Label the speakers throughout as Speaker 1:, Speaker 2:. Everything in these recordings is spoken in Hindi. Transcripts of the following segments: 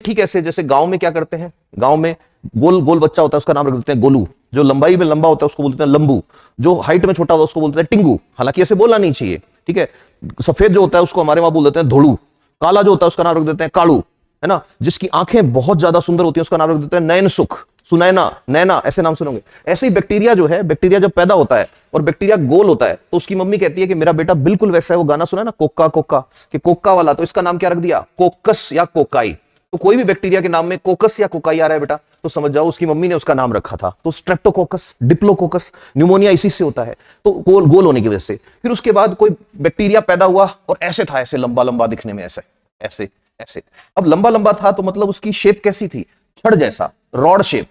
Speaker 1: ठीक ऐसे जैसे गांव में क्या करते हैं, गांव में गोल गोल बच्चा होता है उसका नाम रख देते हैं गोलू, जो लंबाई में लंबा होता है उसको बोलते हैं लंबू, जो हाइट में छोटा होता है उसको बोलते हैं टिंगू। हालांकि ऐसे बोलना नहीं चाहिए, ठीक है। सफेद जो होता है उसको हमारे वहां बोल देते हैं धोड़ू, काला जो होता है उसका नाम रख देते हैं कालू, है ना। जिसकी आंखें बहुत ज्यादा सुंदर होती है उसका नाम रख देते हैं नयन सुख, सुनैना, नैना, ऐसे नाम सुनोगे। ऐसे ही बैक्टीरिया जो है, बैक्टीरिया जब पैदा होता है और बैक्टीरिया गोल होता है तो उसकी मम्मी कहती है कि मेरा बेटा बिल्कुल वैसा है। वो गाना सुना ना कोका कोका, कि कोका वाला, तो इसका नाम क्या रख दिया, कोकस या कोकाई। तो कोई भी बैक्टीरिया के नाम में कोकस या कोकाई आ रहा है बेटा तो समझ जाओ उसकी मम्मी ने उसका नाम रखा था। तो स्ट्रेप्टोकोकस, डिप्लोकोकस, न्यूमोनिया इसी से होता है, तो गोल गोल होने की वजह से। फिर उसके बाद कोई बैक्टीरिया पैदा हुआ और ऐसे था, ऐसे लंबा लंबा दिखने में, ऐसे ऐसे ऐसे। अब लंबा लंबा था तो मतलब उसकी शेप कैसी थी, छड़ जैसा, रॉड शेप।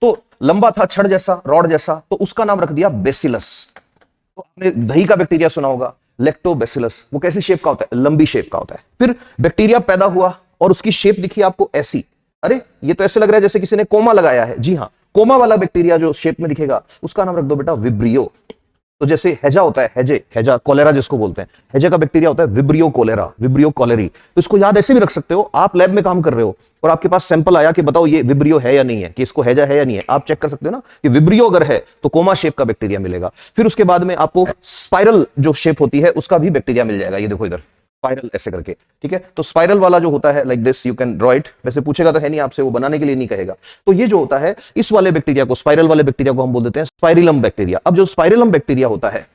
Speaker 1: तो लंबा था, छड़ जैसा, रॉड जैसा, तो उसका नाम रख दिया बेसिलस। तो आपने दही का बैक्टीरिया सुना होगा, लैक्टोबैसिलस। वो कैसी शेप का होता है, लंबी शेप का होता है। फिर बैक्टीरिया पैदा हुआ और उसकी शेप दिखी आपको ऐसी, अरे ये तो ऐसे लग रहा है जैसे किसी ने कोमा लगाया है। जी हाँ, कोमा वाला बैक्टीरिया जो शेप में दिखेगा उसका नाम रख दो बेटा विब्रियो। तो जैसे हैजा होता है, हैजे, हैजा कोलेरा जिसको बोलते हैं, हैजे का बैक्टीरिया होता है विब्रियो कोलेरा, विब्रियो कोलेरी। तो इसको याद ऐसे भी रख सकते हो। आप लैब में काम कर रहे हो और आपके पास सैंपल आया कि बताओ ये विब्रियो है या नहीं है, कि इसको हैजा है या नहीं है, आप चेक कर सकते हो ना कि विब्रियो अगर है तो कोमा शेप का बैक्टीरिया मिलेगा। फिर उसके बाद में आपको स्पाइरल जो शेप होती है उसका भी बैक्टीरिया मिल जाएगा। ये देखो इधर स्पाइरल ऐसे करके, ठीक है। तो स्पाइरल वाला जो होता है like this, you can draw it. वैसे पूछेगा तो है नहीं आपसे, वो बनाने के लिए नहीं कहेगा। तो ये जो होता है, इस वाले बैक्टीरिया को, स्पाइरल वाले बैक्टीरिया को हम बोल देते हैं स्पाइरिलम बैक्टीरिया। अब जो स्पाइरिलम बैक्टीरिया होता है,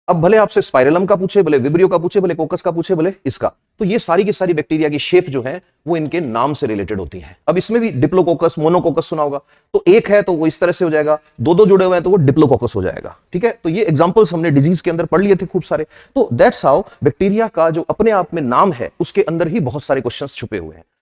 Speaker 1: अब भले आपसे स्पाइरलम का पूछे, भले विब्रियो का पूछे, भले कोकस का पूछे, भले इसका, तो ये सारी की सारी बैक्टीरिया की शेप जो है वो इनके नाम से रिलेटेड होती है। अब इसमें भी डिप्लोकोकस, मोनोकोकस सुना होगा, तो एक है तो वो इस तरह से हो जाएगा, दो दो जुड़े हुए हैं तो वो डिप्लोकोकस हो जाएगा, ठीक है। तो ये एग्जांपल्स हमने डिजीज के अंदर पढ़ लिए थे खूब सारे। तो दैट्स हाउ बैक्टीरिया का जो अपने आप में नाम है उसके अंदर ही बहुत सारे क्वेश्चंस छुपे हुए हैं।